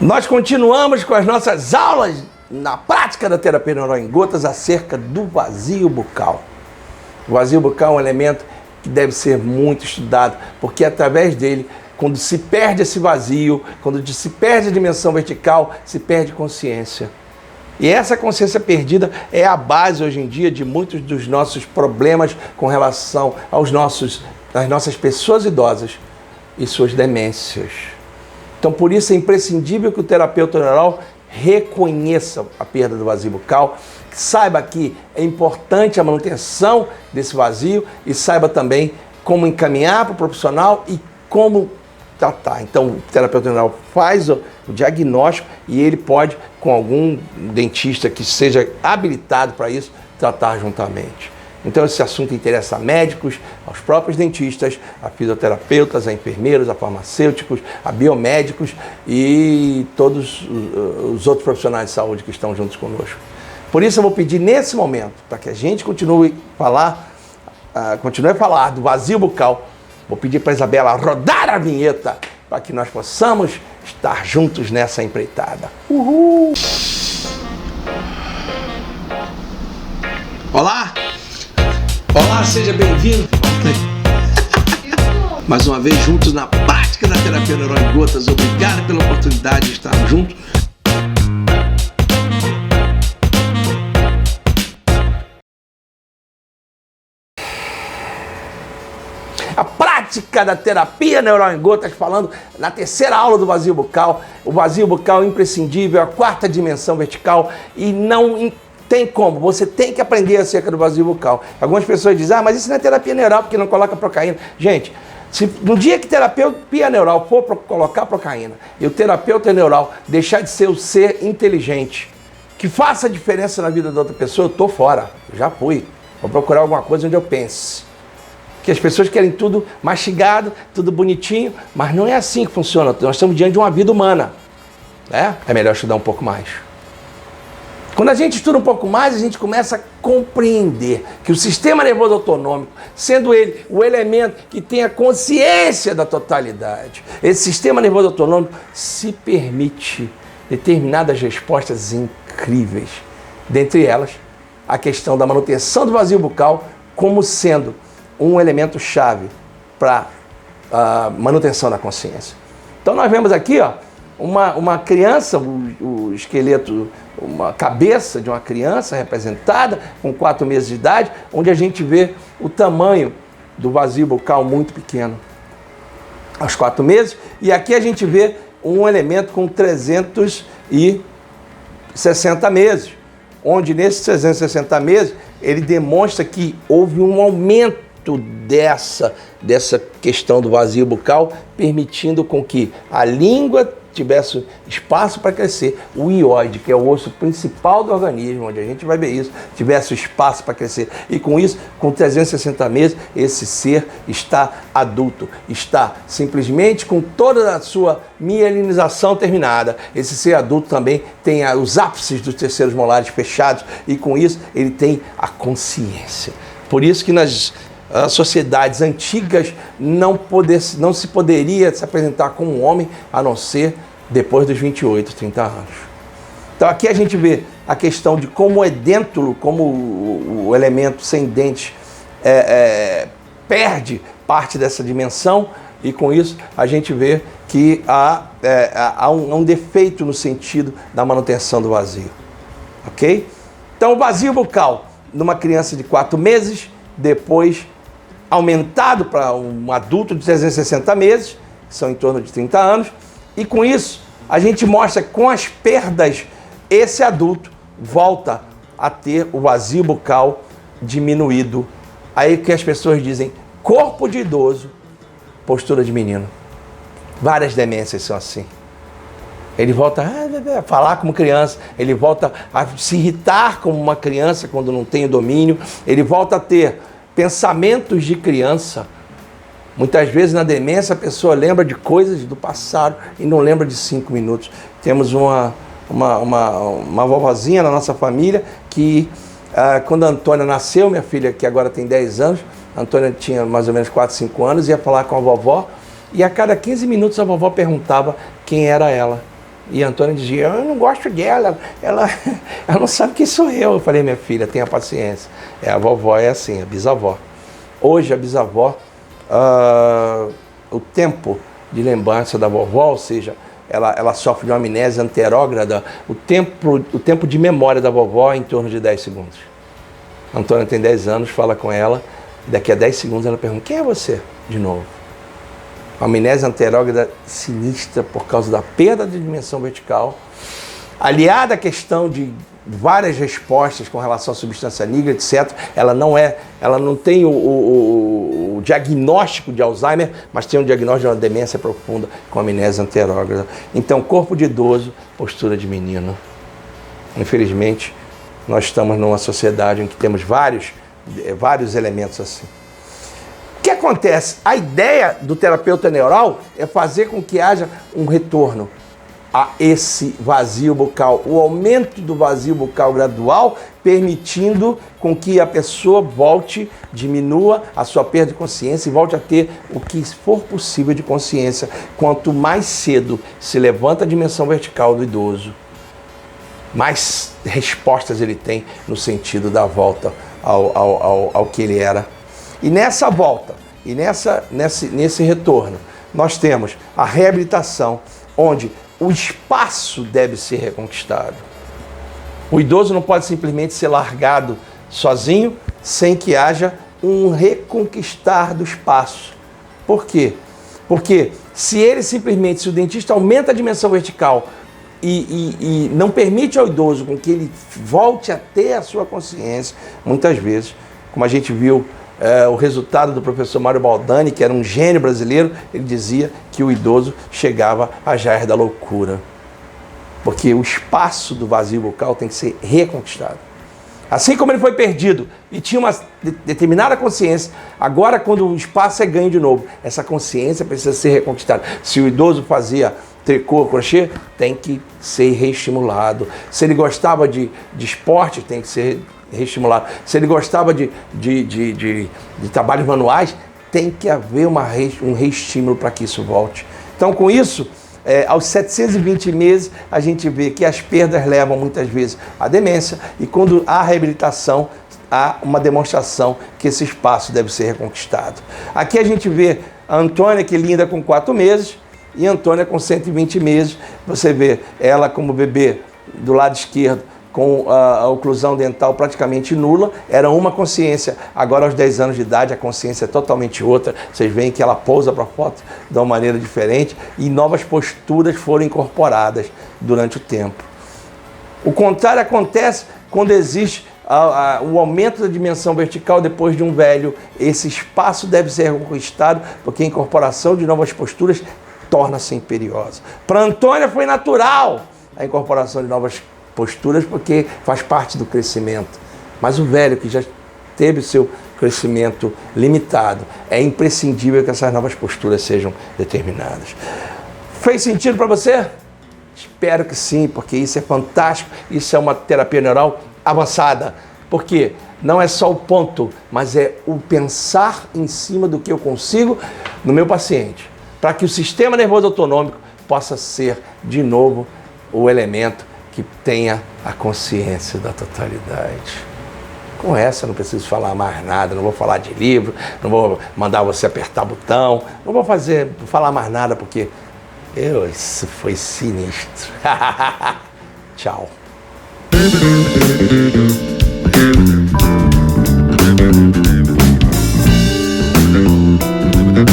Nós continuamos com as nossas aulas na prática da terapia neural em gotas acerca do vazio bucal. O vazio bucal é um elemento que deve ser muito estudado, porque através dele, quando se perde esse vazio, quando se perde a dimensão vertical, se perde consciência. E essa consciência perdida é a base hoje em dia de muitos dos nossos problemas com relação às nossas pessoas idosas e suas demências. Então, por isso é imprescindível que o terapeuta neural reconheça a perda do vazio bucal, saiba que é importante a manutenção desse vazio e saiba também como encaminhar para o profissional e como tratar. Então, o terapeuta neural faz o diagnóstico e ele pode, com algum dentista que seja habilitado para isso, tratar juntamente. Então esse assunto interessa a médicos, aos próprios dentistas, a fisioterapeutas, a enfermeiros, a farmacêuticos, a biomédicos e todos os outros profissionais de saúde que estão juntos conosco. Por isso eu vou pedir nesse momento, para que a gente continue a falar do vazio bucal, vou pedir para a Isabela rodar a vinheta para que nós possamos estar juntos nessa empreitada. Uhul! Olá! Olá, seja bem-vindo! Mais uma vez juntos na prática da terapia neural em gotas. Obrigado pela oportunidade de estar juntos. A prática da terapia neural em gotas, falando na terceira aula do vazio bucal. O vazio bucal é imprescindível, é a quarta dimensão vertical e não tem como, você tem que aprender acerca do vazio bucal. Algumas pessoas dizem, mas isso não é terapia neural porque não coloca procaína. Gente, se no dia que terapia neural for colocar procaína e o terapeuta neural deixar de ser o ser inteligente, que faça a diferença na vida da outra pessoa, eu tô fora, eu já fui. Vou procurar alguma coisa onde eu pense. Que as pessoas querem tudo mastigado, tudo bonitinho, mas não é assim que funciona. Nós estamos diante de uma vida humana, né? É melhor estudar um pouco mais. Quando a gente estuda um pouco mais, a gente começa a compreender que o sistema nervoso autonômico, sendo ele o elemento que tem a consciência da totalidade, esse sistema nervoso autonômico se permite determinadas respostas incríveis. Dentre elas, a questão da manutenção do vazio bucal como sendo um elemento chave para a manutenção da consciência. Então nós vemos aqui, ó, uma criança, o esqueleto, uma cabeça de uma criança representada com 4 meses de idade, onde a gente vê o tamanho do vazio bucal muito pequeno aos 4 meses, e aqui a gente vê um elemento com 360 meses, onde nesses 360 meses ele demonstra que houve um aumento dessa questão do vazio bucal, permitindo com que a língua tivesse espaço para crescer, o ióide, que é o osso principal do organismo, onde a gente vai ver isso, tivesse espaço para crescer. E com isso, com 360 meses, esse ser está adulto, está simplesmente com toda a sua mielinização terminada. Esse ser adulto também tem os ápices dos terceiros molares fechados e com isso ele tem a consciência. Por isso que nas sociedades antigas não se poderia se apresentar como um homem a não ser depois dos 28, 30 anos. Então aqui a gente vê a questão de como o edêntulo, como o elemento sem dentes perde parte dessa dimensão e com isso a gente vê que há um defeito no sentido da manutenção do vazio. Ok? Então o vazio bucal numa criança de 4 meses, depois aumentado para um adulto de 360 meses, que são em torno de 30 anos, e com isso a gente mostra que com as perdas, esse adulto volta a ter o vazio bucal diminuído. Aí que as pessoas dizem, corpo de idoso, postura de menino. Várias demências são assim. Ele volta a falar como criança, ele volta a se irritar como uma criança quando não tem o domínio, ele volta a ter pensamentos de criança. Muitas vezes na demência a pessoa lembra de coisas do passado e não lembra de 5 minutos. Temos uma vovozinha na nossa família que quando a Antônia nasceu, minha filha que agora tem 10 anos, a Antônia tinha mais ou menos 4, 5 anos, ia falar com a vovó e a cada 15 minutos a vovó perguntava quem era ela. E a Antônia dizia, eu não gosto dela, ela não sabe quem sou eu. Eu falei, minha filha, tenha paciência. A vovó é assim, a bisavó. Hoje a bisavó, o tempo de lembrança da vovó, ou seja, ela sofre de uma amnésia anterógrada, o tempo de memória da vovó é em torno de 10 segundos. A Antônia tem 10 anos, fala com ela, e daqui a 10 segundos ela pergunta, quem é você? De novo. A amnésia anterógrada sinistra por causa da perda de dimensão vertical, aliada à questão de várias respostas com relação à substância negra, etc. Ela não tem o diagnóstico de Alzheimer, mas tem um diagnóstico de uma demência profunda com amnésia anterógrada. Então, corpo de idoso, postura de menino. Infelizmente, nós estamos numa sociedade em que temos vários elementos assim. O que acontece? A ideia do terapeuta neural é fazer com que haja um retorno a esse vazio bucal, o aumento do vazio bucal gradual, permitindo com que a pessoa volte, diminua a sua perda de consciência e volte a ter o que for possível de consciência. Quanto mais cedo se levanta a dimensão vertical do idoso, mais respostas ele tem no sentido da volta ao que ele era. E nessa volta, e nesse retorno, nós temos a reabilitação, onde o espaço deve ser reconquistado. O idoso não pode simplesmente ser largado sozinho, sem que haja um reconquistar do espaço. Por quê? Porque se o dentista aumenta a dimensão vertical e não permite ao idoso com que ele volte a ter a sua consciência, muitas vezes, como a gente viu, o resultado do professor Mário Baldani, que era um gênio brasileiro, ele dizia que o idoso chegava à jair da loucura. Porque o espaço do vazio bucal tem que ser reconquistado. Assim como ele foi perdido e tinha uma determinada consciência, agora quando o espaço é ganho de novo, essa consciência precisa ser reconquistada. Se o idoso fazia tricô, crochê, tem que ser reestimulado. Se ele gostava de esporte, tem que ser reestimulado. Se ele gostava de trabalhos manuais, tem que haver um reestímulo para que isso volte. Então, com isso, aos 720 meses, a gente vê que as perdas levam muitas vezes à demência, e quando há reabilitação, há uma demonstração que esse espaço deve ser reconquistado. Aqui a gente vê a Antônia, que linda, com 4 meses, e a Antônia com 120 meses. Você vê ela como bebê do lado esquerdo, com a oclusão dental praticamente nula, era uma consciência. Agora, aos 10 anos de idade, a consciência é totalmente outra. Vocês veem que ela pousa para a foto de uma maneira diferente e novas posturas foram incorporadas durante o tempo. O contrário acontece quando existe o aumento da dimensão vertical depois de um velho. Esse espaço deve ser reconquistado, porque a incorporação de novas posturas torna-se imperiosa. Para Antônia foi natural a incorporação de novas posturas, porque faz parte do crescimento. Mas o velho, que já teve o seu crescimento limitado, é imprescindível que essas novas posturas sejam determinadas. Fez sentido para você? Espero que sim, porque isso é fantástico, isso é uma terapia neural avançada. Porque não é só o ponto, mas é o pensar em cima do que eu consigo no meu paciente, para que o sistema nervoso autonômico possa ser, de novo, o elemento que tenha a consciência da totalidade. Com essa eu não preciso falar mais nada, não vou falar de livro, não vou mandar você apertar botão, não vou falar mais nada, porque isso foi sinistro. Tchau.